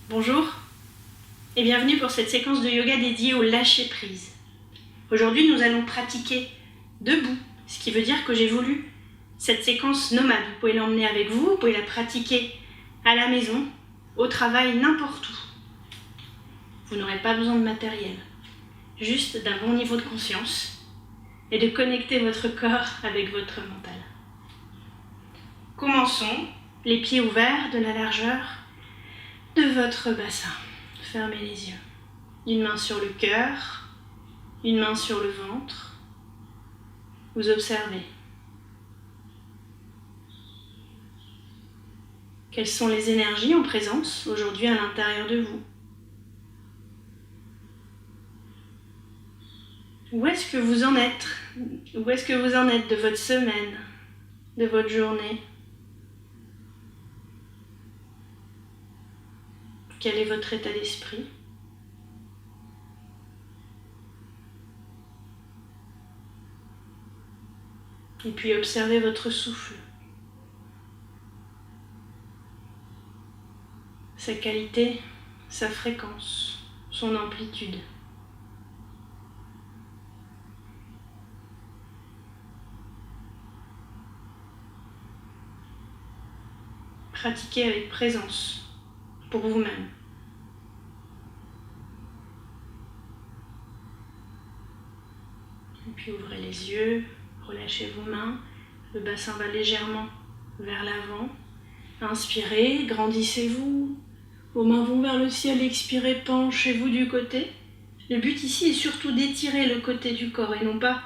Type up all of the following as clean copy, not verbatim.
Bonjour et bienvenue pour cette séquence de yoga dédiée au lâcher-prise. Aujourd'hui, nous allons pratiquer debout, ce qui veut dire que j'ai voulu cette séquence nomade. Vous pouvez l'emmener avec vous, vous pouvez la pratiquer à la maison, au travail, n'importe où. Vous n'aurez pas besoin de matériel, juste d'un bon niveau de conscience et de connecter votre corps avec votre mental. Commençons, les pieds ouverts de la largeur de votre bassin. Fermez les yeux. Une main sur le cœur, une main sur le ventre. Vous observez. Quelles sont les énergies en présence aujourd'hui à l'intérieur de vous? Où est-ce que vous en êtes? Où est-ce que vous en êtes de votre semaine, de votre journée? Quel est votre état d'esprit? Et puis observez votre souffle. Sa qualité, sa fréquence, son amplitude. Pratiquez avec présence pour vous-même. Et puis ouvrez les yeux, relâchez vos mains, le bassin va légèrement vers l'avant. Inspirez, grandissez-vous, vos mains vont vers le ciel, expirez, penchez-vous du côté. Le but ici est surtout d'étirer le côté du corps et non pas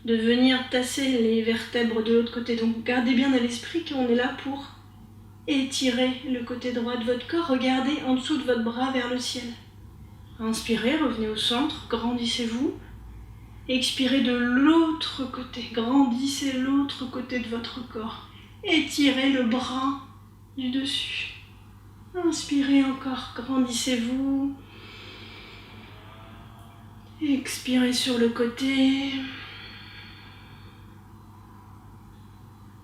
de venir tasser les vertèbres de l'autre côté. Donc gardez bien à l'esprit qu'on est là pour étirer le côté droit de votre corps. Regardez en dessous de votre bras vers le ciel. Inspirez, revenez au centre, grandissez-vous. Expirez de l'autre côté, grandissez l'autre côté de votre corps. Étirez le bras du dessus. Inspirez encore, grandissez-vous. Expirez sur le côté.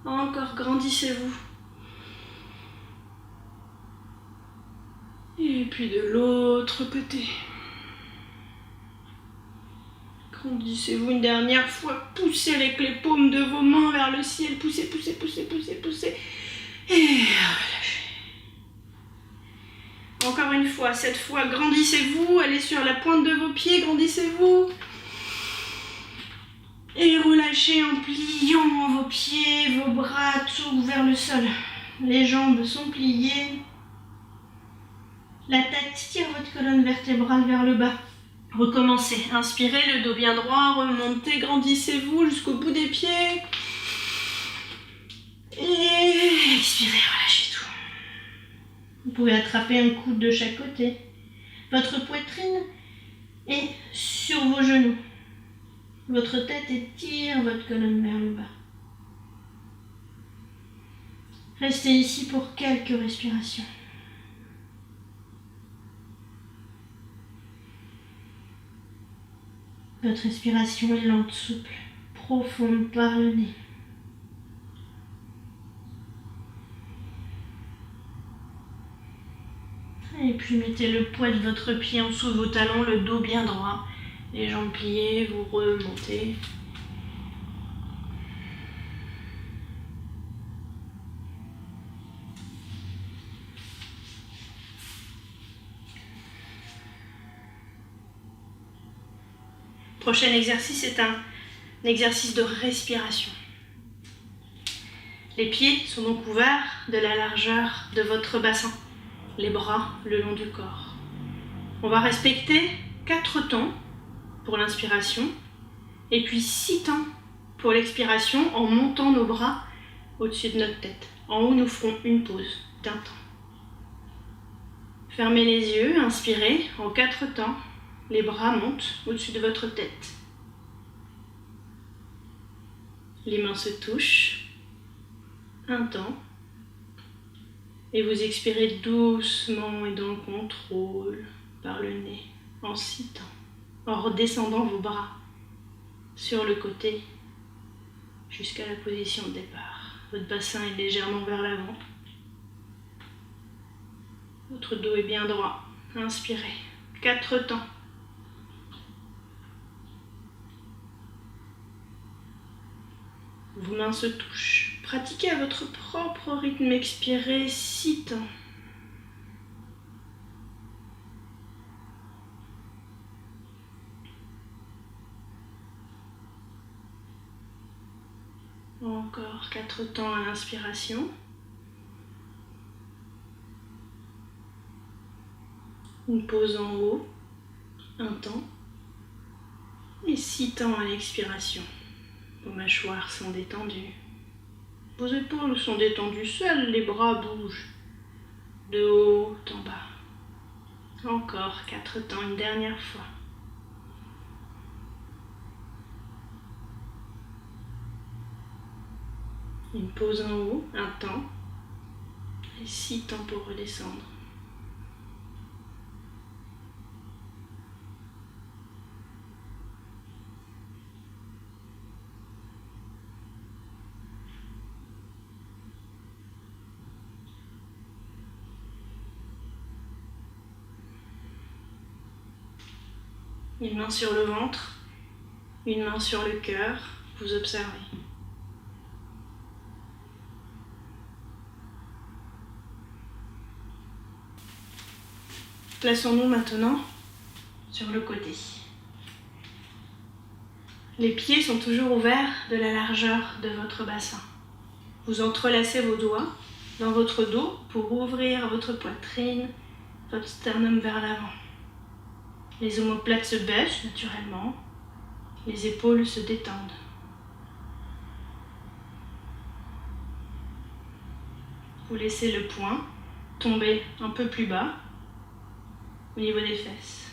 Encore, grandissez-vous. Et puis de l'autre côté. Grandissez-vous une dernière fois. Poussez avec les paumes de vos mains vers le ciel. Poussez, poussez, poussez, poussez, poussez. Et relâchez. Encore une fois, cette fois, grandissez-vous. Allez sur la pointe de vos pieds. Grandissez-vous. Et relâchez en pliant vos pieds, vos bras, tout vers le sol. Les jambes sont pliées. La tête tire votre colonne vertébrale vers le bas. Recommencez. Inspirez, le dos bien droit. Remontez, grandissez-vous jusqu'au bout des pieds. Et expirez, relâchez tout. Vous pouvez attraper un coude de chaque côté. Votre poitrine est sur vos genoux. Votre tête étire votre colonne vers le bas. Restez ici pour quelques respirations. Votre respiration est lente, souple, profonde par le nez. Et puis mettez le poids de votre pied en dessous de vos talons, le dos bien droit, les jambes pliées, vous remontez. Prochain exercice est un exercice de respiration. Les pieds sont donc ouverts de la largeur de votre bassin, les bras le long du corps. On va respecter 4 temps pour l'inspiration et puis 6 temps pour l'expiration en montant nos bras au-dessus de notre tête. En haut, nous ferons une pause d'un temps. Fermez les yeux, inspirez en 4 temps. Les bras montent au-dessus de votre tête. Les mains se touchent. Un temps. Et vous expirez doucement et dans le contrôle par le nez en 6 temps. En redescendant vos bras sur le côté jusqu'à la position de départ. Votre bassin est légèrement vers l'avant. Votre dos est bien droit. Inspirez. 4 temps. Vos mains se touchent. Pratiquez à votre propre rythme. Expirez 6 temps. Encore 4 temps à l'inspiration. Une pause en haut, 1 temps. Et 6 temps à l'expiration. Vos mâchoires sont détendues. Vos épaules sont détendues, seuls les bras bougent. De haut en bas. Encore 4 temps, une dernière fois. Une pause en haut, 1 temps. Et 6 temps pour redescendre. Une main sur le ventre, une main sur le cœur, vous observez. Plaçons-nous maintenant sur le côté. Les pieds sont toujours ouverts de la largeur de votre bassin. Vous entrelacez vos doigts dans votre dos pour ouvrir votre poitrine, votre sternum vers l'avant. Les omoplates se baissent naturellement, les épaules se détendent. Vous laissez le poing tomber un peu plus bas au niveau des fesses.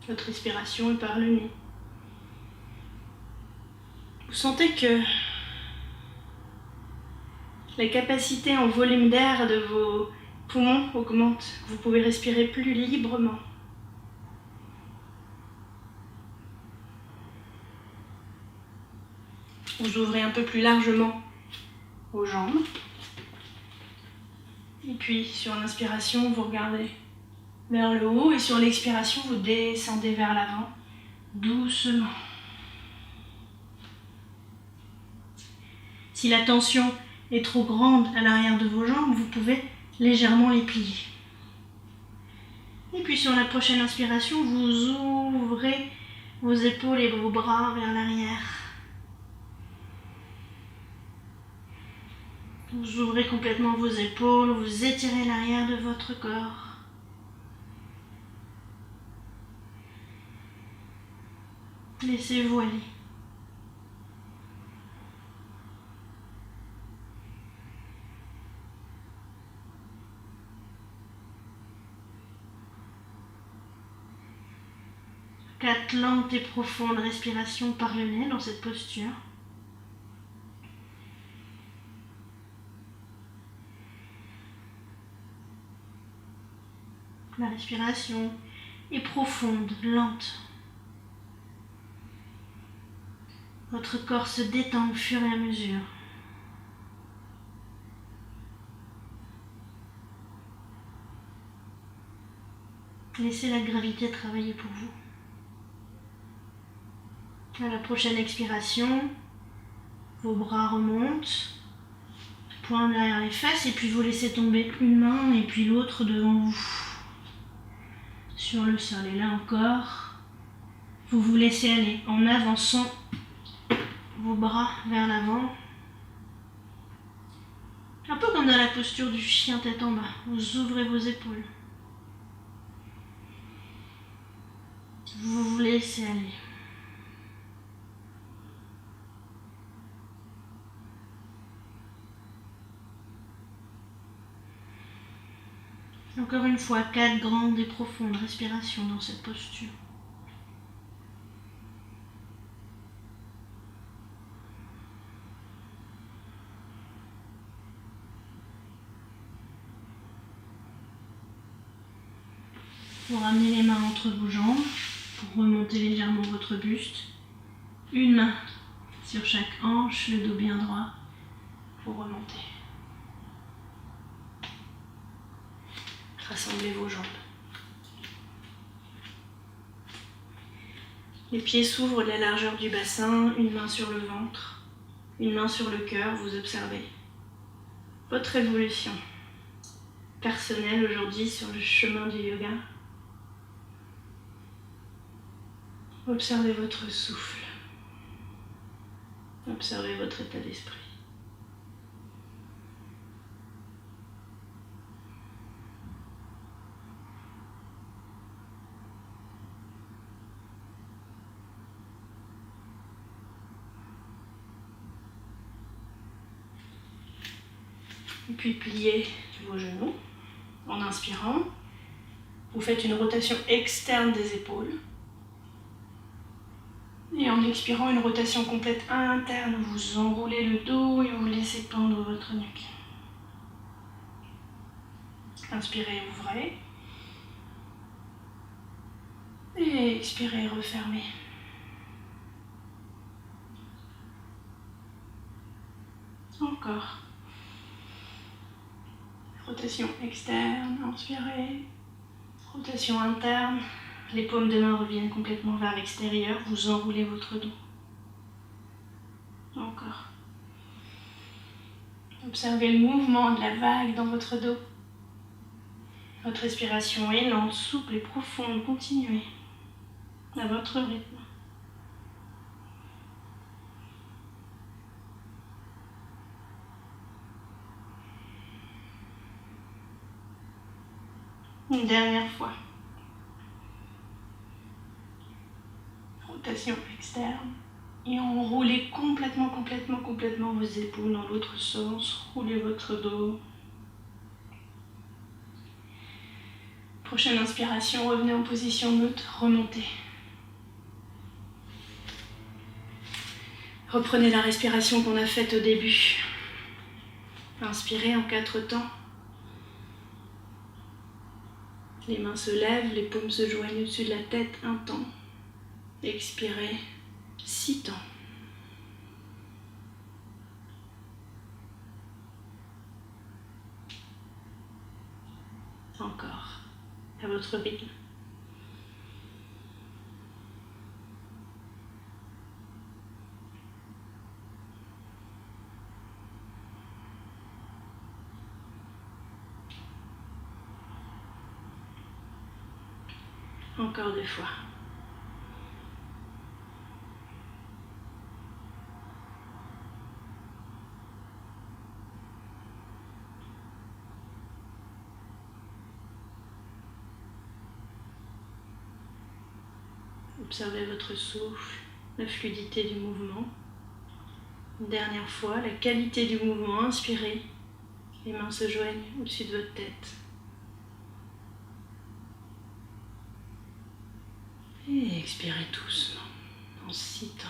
Votre respiration est par le nez. Vous sentez que la capacité en volume d'air de vos poumons augmente. Vous pouvez respirer plus librement. Vous ouvrez un peu plus largement vos jambes. Et puis sur l'inspiration, vous regardez vers le haut et sur l'expiration, vous descendez vers l'avant doucement. Si la tension est trop grande à l'arrière de vos jambes, vous pouvez légèrement les plier. Et puis sur la prochaine inspiration, vous ouvrez vos épaules et vos bras vers l'arrière. Vous ouvrez complètement vos épaules, vous étirez l'arrière de votre corps. Laissez-vous aller. Quatre lentes et profondes respirations par le nez dans cette posture. La respiration est profonde, lente. Votre corps se détend au fur et à mesure. Laissez la gravité travailler pour vous. À la prochaine expiration, vos bras remontent, poing derrière les fesses, et puis vous laissez tomber une main et puis l'autre devant vous. Sur le sol, et là encore, vous vous laissez aller en avançant vos bras vers l'avant. Un peu comme dans la posture du chien tête en bas, vous ouvrez vos épaules. Vous vous laissez aller. Encore une fois, 4 grandes et profondes respirations dans cette posture. Vous ramenez les mains entre vos jambes pour remonter légèrement votre buste. Une main sur chaque hanche, le dos bien droit. pour remonter. Rassemblez vos jambes. Les pieds s'ouvrent de la largeur du bassin, une main sur le ventre, une main sur le cœur, vous observez. Votre évolution personnelle aujourd'hui sur le chemin du yoga. Observez votre souffle. Observez votre état d'esprit. Et puis pliez vos genoux en inspirant. Vous faites une rotation externe des épaules. Et en expirant, une rotation complète interne, vous enroulez le dos et vous laissez pendre votre nuque. Inspirez, ouvrez. Et expirez, refermez. Encore. Rotation externe, inspirez. Rotation interne. Les paumes de main reviennent complètement vers l'extérieur. Vous enroulez votre dos. Encore. Observez le mouvement de la vague dans votre dos. Votre respiration est lente, souple et profonde. Continuez à votre rythme. Une dernière fois. Rotation externe. Et enroulez complètement vos épaules dans l'autre sens. Roulez votre dos. Prochaine inspiration, revenez en position neutre, remontez. Reprenez la respiration qu'on a faite au début. Inspirez en 4 temps. Les mains se lèvent, les paumes se joignent au-dessus de la tête, 1 temps. Expirez, 6 temps. Encore, à votre rythme. Encore 2 fois. Observez votre souffle, la fluidité du mouvement. Une dernière fois, la qualité du mouvement. Inspirez. Les mains se joignent au-dessus de votre tête. Et expirez doucement, en 6 temps.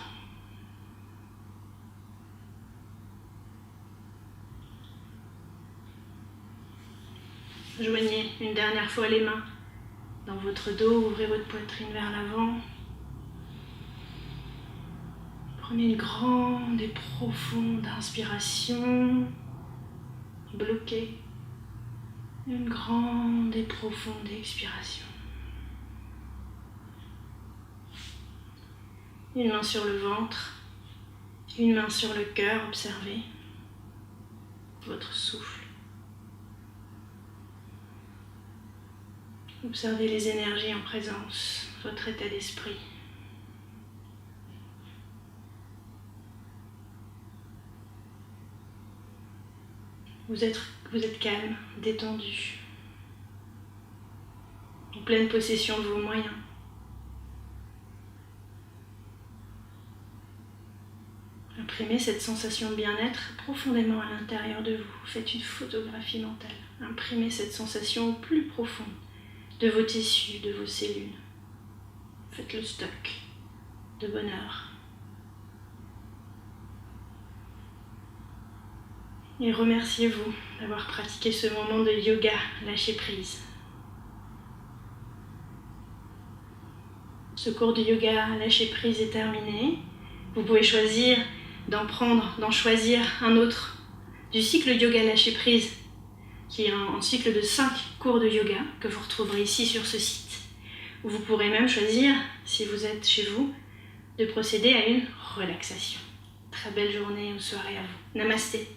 Joignez une dernière fois les mains dans votre dos, ouvrez votre poitrine vers l'avant. Prenez une grande et profonde inspiration. Bloquez. Une grande et profonde expiration. Une main sur le ventre, une main sur le cœur, observez votre souffle. Observez les énergies en présence, votre état d'esprit. Vous êtes calme, détendu, en pleine possession de vos moyens. Imprimez cette sensation de bien-être profondément à l'intérieur de vous. Faites une photographie mentale. Imprimez cette sensation au plus profond de vos tissus, de vos cellules. Faites le stock de bonheur. Et remerciez-vous d'avoir pratiqué ce moment de yoga, lâcher prise. Ce cours de yoga, lâcher prise est terminé. Vous pouvez choisir d'en choisir un autre du cycle yoga lâcher prise, qui est un cycle de 5 cours de yoga que vous retrouverez ici sur ce site, où vous pourrez même choisir, si vous êtes chez vous, de procéder à une relaxation. Très belle journée ou soirée à vous. Namasté.